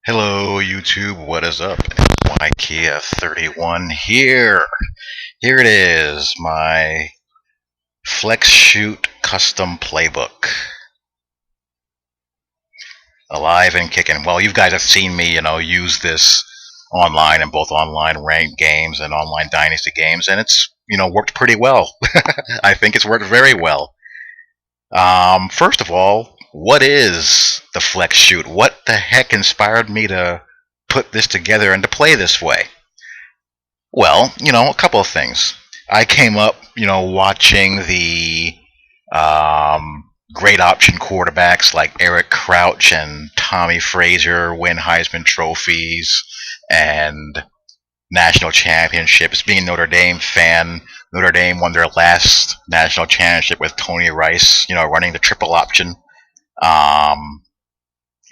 Hello YouTube, what is up? It's Ncaa 31 here. Here it is, my Flex Shoot custom playbook. Alive and kicking. Well, you guys have seen me, use this online in both online ranked games and online dynasty games, and it's, worked pretty well. I think it's worked very well. First of all, what is the Flex Shoot? What the heck inspired me to put this together and to play this way? Well, a couple of things. I came up, watching the great option quarterbacks like Eric Crouch and Tommy Frazier win Heisman trophies and national championships. Being a Notre Dame fan, Notre Dame won their last national championship with Tony Rice, running the triple option.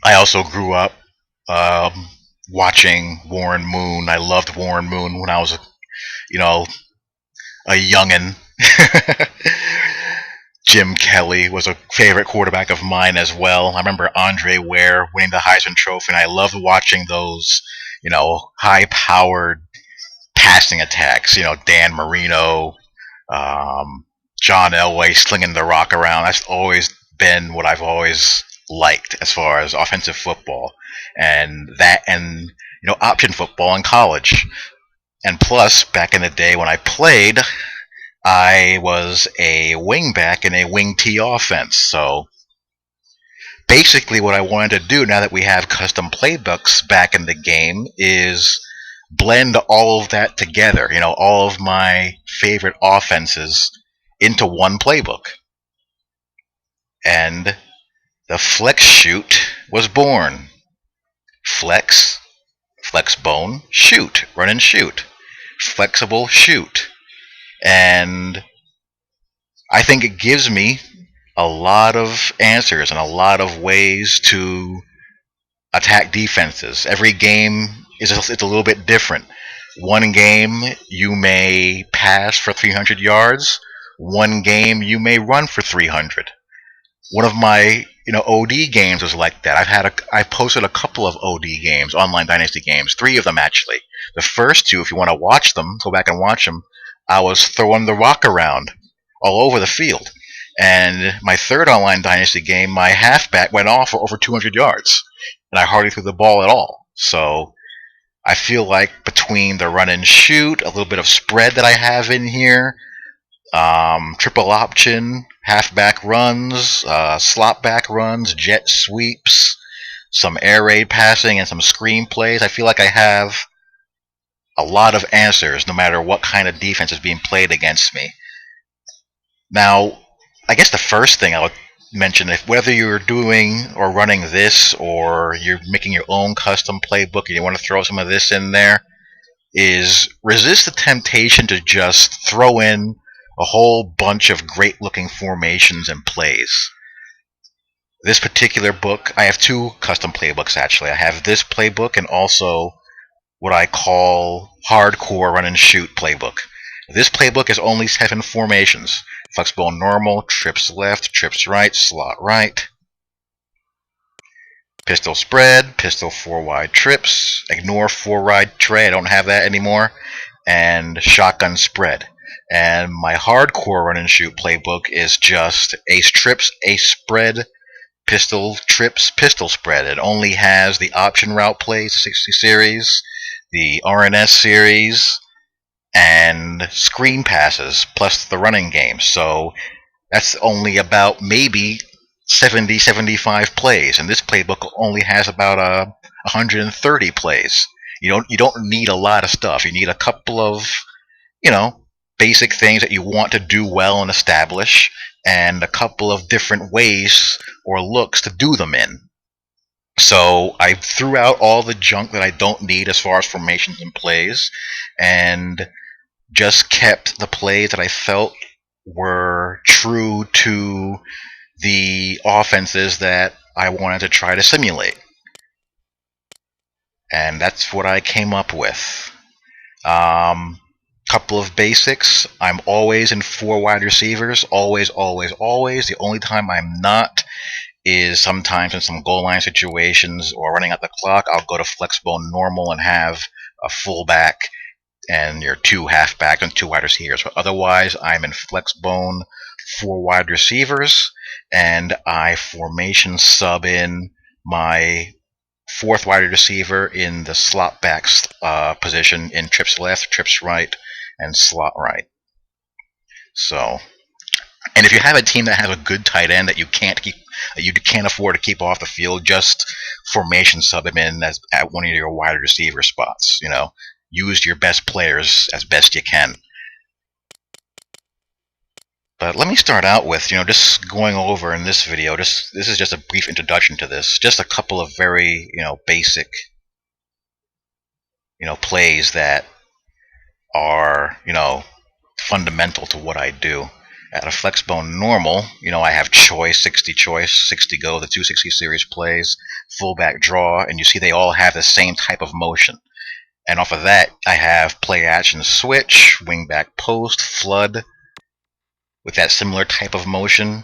I also grew up watching Warren Moon. I loved Warren Moon when I was, you know, a youngin. Jim Kelly was a favorite quarterback of mine as well. I remember Andre Ware winning the Heisman Trophy, and I loved watching those, high-powered passing attacks. Dan Marino, John Elway slinging the rock around. That's always been what I've always liked as far as offensive football, and option football in college. And plus, back in the day when I played, I was a wingback in a wing T offense. So basically, what I wanted to do now that we have custom playbooks back in the game is blend all of that together. All of my favorite offenses into one playbook. And the Flex Shoot was born. Flex, flex bone, shoot, run and shoot. Flexible shoot. And I think it gives me a lot of answers and a lot of ways to attack defenses. Every game it's a little bit different. One game you may pass for 300 yards. One game you may run for 300. One of my OD games was like that. I posted a couple of OD games, online dynasty games, 3 of them actually. The first 2, if you want to watch them, go back and watch them. I was throwing the rock around all over the field. And my third online dynasty game, my halfback went off for over 200 yards, and I hardly threw the ball at all. So I feel like between the run and shoot, a little bit of spread that I have in here, triple option, halfback runs, slot back runs, jet sweeps, some air raid passing, and some screen plays. I feel like I have a lot of answers no matter what kind of defense is being played against me. Now, I guess the first thing I would mention, if whether you're doing or running this or you're making your own custom playbook and you want to throw some of this in there, is resist the temptation to just throw in a whole bunch of great looking formations and plays. This particular book, I have 2 custom playbooks actually. I have this playbook and also what I call hardcore run and shoot playbook. This playbook is only 7 formations. Flexible normal, trips left, trips right, slot right. Pistol spread, pistol 4 wide trips, ignore 4 wide tray, I don't have that anymore, and shotgun spread. And my hardcore run and shoot playbook is just ace trips, ace spread, pistol trips, pistol spread. It only has the option route plays, 60 series, the RNS series, and screen passes, plus the running game. So that's only about maybe 70, 75 plays, and this playbook only has about 130 plays. You don't need a lot of stuff. You need a couple of, basic things that you want to do well and establish, and a couple of different ways or looks to do them in. So I threw out all the junk that I don't need as far as formations and plays, and just kept the plays that I felt were true to the offenses that I wanted to try to simulate. And that's what I came up with. Couple of basics. I'm always in 4 wide receivers. Always, always, always. The only time I'm not is sometimes in some goal line situations or running out the clock, I'll go to flex bone normal and have a fullback and your 2 halfbacks and 2 wide receivers. But otherwise, I'm in flex bone 4 wide receivers, and I formation sub in my 4th wide receiver in the slot back position in trips left, trips right, and slot right. So, and if you have a team that has a good tight end that you can't afford to keep off the field, just formation sub him in as at one of your wide receiver spots. Use your best players as best you can. But let me start out with, just going over in this video, this is just a brief introduction to this, just a couple of very, basic, plays that are, fundamental to what I do. At a flexbone normal, I have choice, 60 go, the 260 series plays, fullback draw, and you see they all have the same type of motion. And off of that, I have play action switch, wingback post, flood, with that similar type of motion,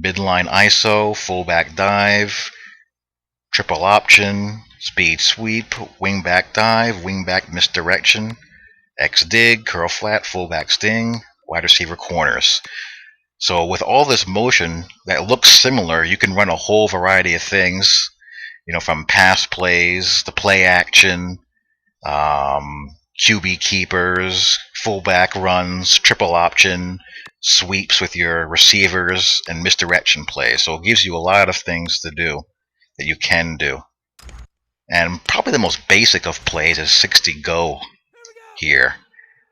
midline ISO, fullback dive, triple option, speed sweep, wingback dive, wingback misdirection, X dig, curl flat, fullback sting, wide receiver corners. So with all this motion that looks similar, you can run a whole variety of things, from pass plays, to play action, QB keepers, fullback runs, triple option, sweeps with your receivers, and misdirection plays. So it gives you a lot of things to do that you can do. And probably the most basic of plays is 60 go here.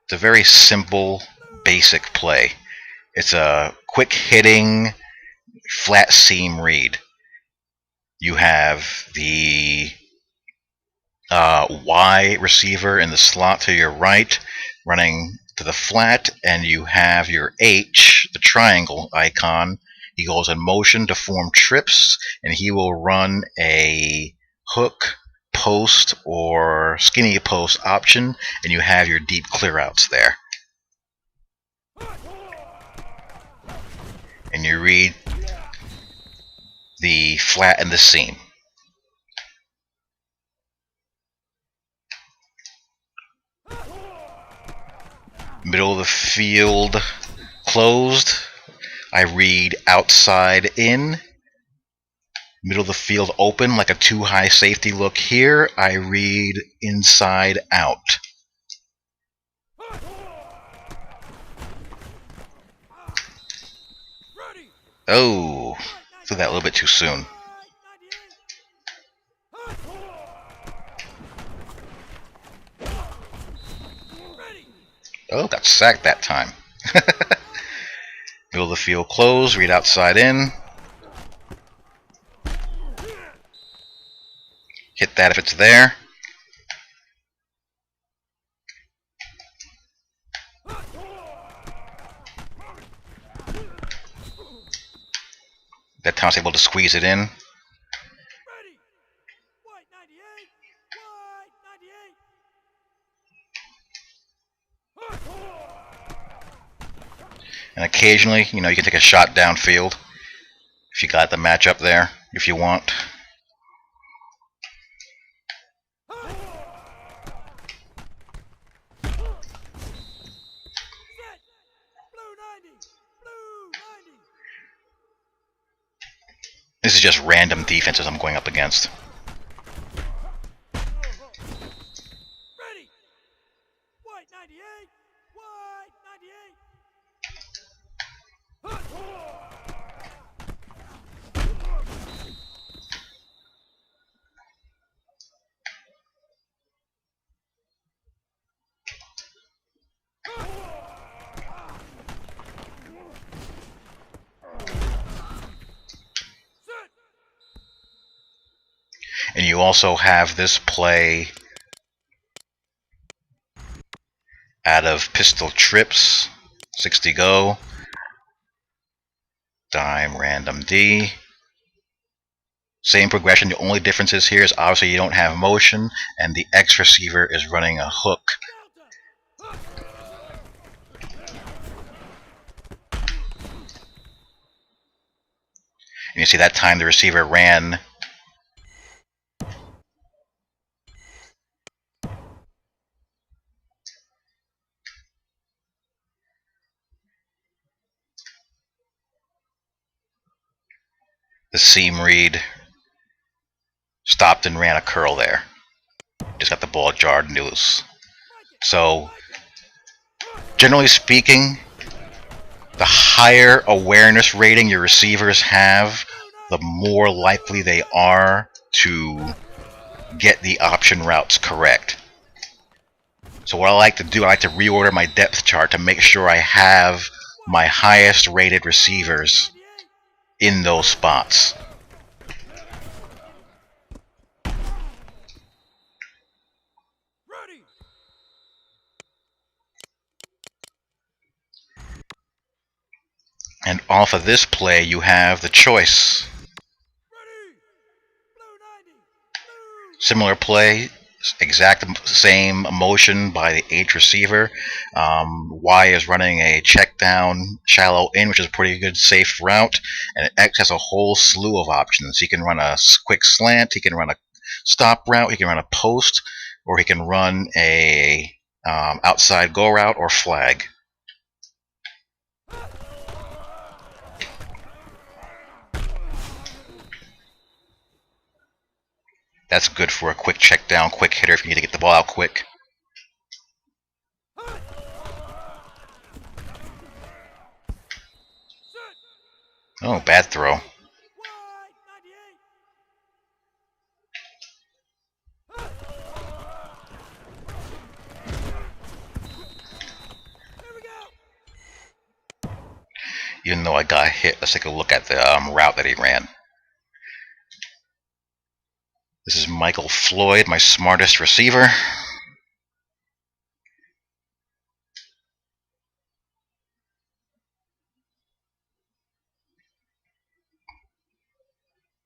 It's a very simple, basic play. It's a quick hitting, flat seam read. You have the Y receiver in the slot to your right running to the flat, and you have your H, the triangle icon. He goes in motion to form trips, and he will run a hook, post, or skinny post option, and you have your deep clearouts there. And you read the flat and the seam. Middle of the field closed, I read outside in. Middle of the field open, like a 2 high safety look here, I read inside out. Oh, threw that a little bit too soon. Oh, got sacked that time. Middle of the field closed, read outside in. Hit that if it's there. That time I was able to squeeze it in. And occasionally, you can take a shot downfield if you got the matchup there, if you want. This is just random defenses I'm going up against. And you also have this play out of pistol trips, 60 go, dime random D. Same progression, the only difference is here is obviously you don't have motion, and the X receiver is running a hook. And you see that time the receiver ran the seam read, stopped and ran a curl there. Just got the ball jarred and loose. So, generally speaking, the higher awareness rating your receivers have, the more likely they are to get the option routes correct. So what I like to do, I like to reorder my depth chart to make sure I have my highest rated receivers in those spots. And off of this play, you have the choice. Similar play, exact same motion by the H receiver. Y is running a check down, shallow in, which is a pretty good safe route. And X has a whole slew of options. He can run a quick slant, he can run a stop route, he can run a post, or he can run a outside go route or flag. That's good for a quick check down, quick hitter if you need to get the ball out quick. Oh, bad throw. Even though I got hit, let's take a look at the route that he ran. This is Michael Floyd, my smartest receiver.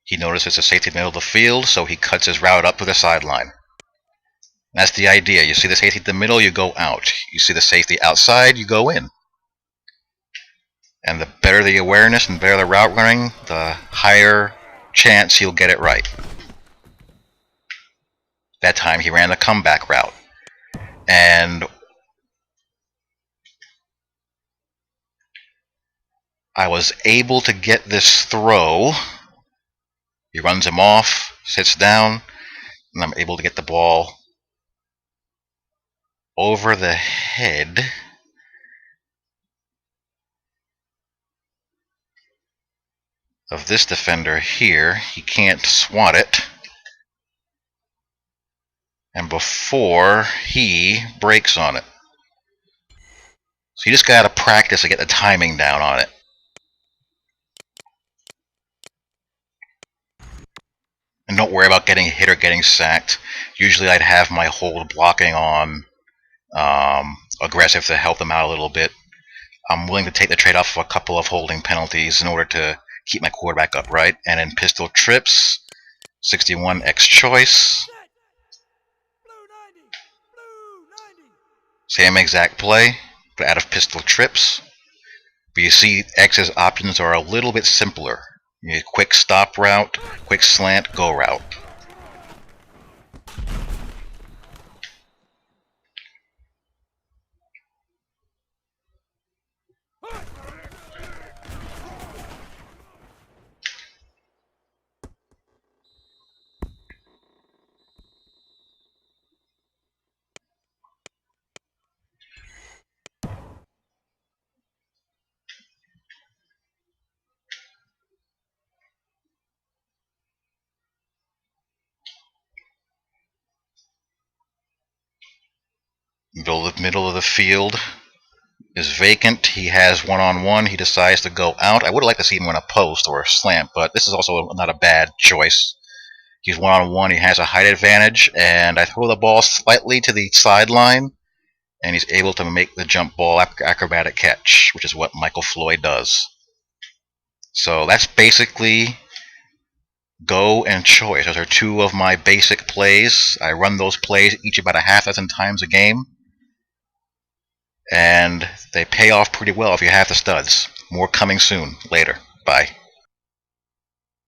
He notices a safety in the middle of the field, so he cuts his route up to the sideline. That's the idea. You see the safety in the middle, you go out. You see the safety outside, you go in. And the better the awareness and better the route running, the higher chance he'll get it right. That time he ran the comeback route. And I was able to get this throw. He runs him off, sits down, and I'm able to get the ball over the head of this defender here. He can't swat it. And before he breaks on it. So you just gotta practice to get the timing down on it. And don't worry about getting hit or getting sacked. Usually I'd have my hold blocking on aggressive to help them out a little bit. I'm willing to take the trade-off of a couple of holding penalties in order to keep my quarterback upright. And in pistol trips, 61 X choice. Same exact play, but out of pistol trips. But you see X's options are a little bit simpler. You need a quick stop route, quick slant, go route. Middle of the field is vacant. He has one-on-one. He decides to go out. I would like to see him run a post or a slant, but this is also not a bad choice. He's one-on-one. He has a height advantage, and I throw the ball slightly to the sideline, and he's able to make the jump ball acrobatic catch, which is what Michael Floyd does. So that's basically go and choice. Those are two of my basic plays. I run those plays each about a half dozen times a game. And they pay off pretty well if you have the studs. More coming soon. Later. Bye.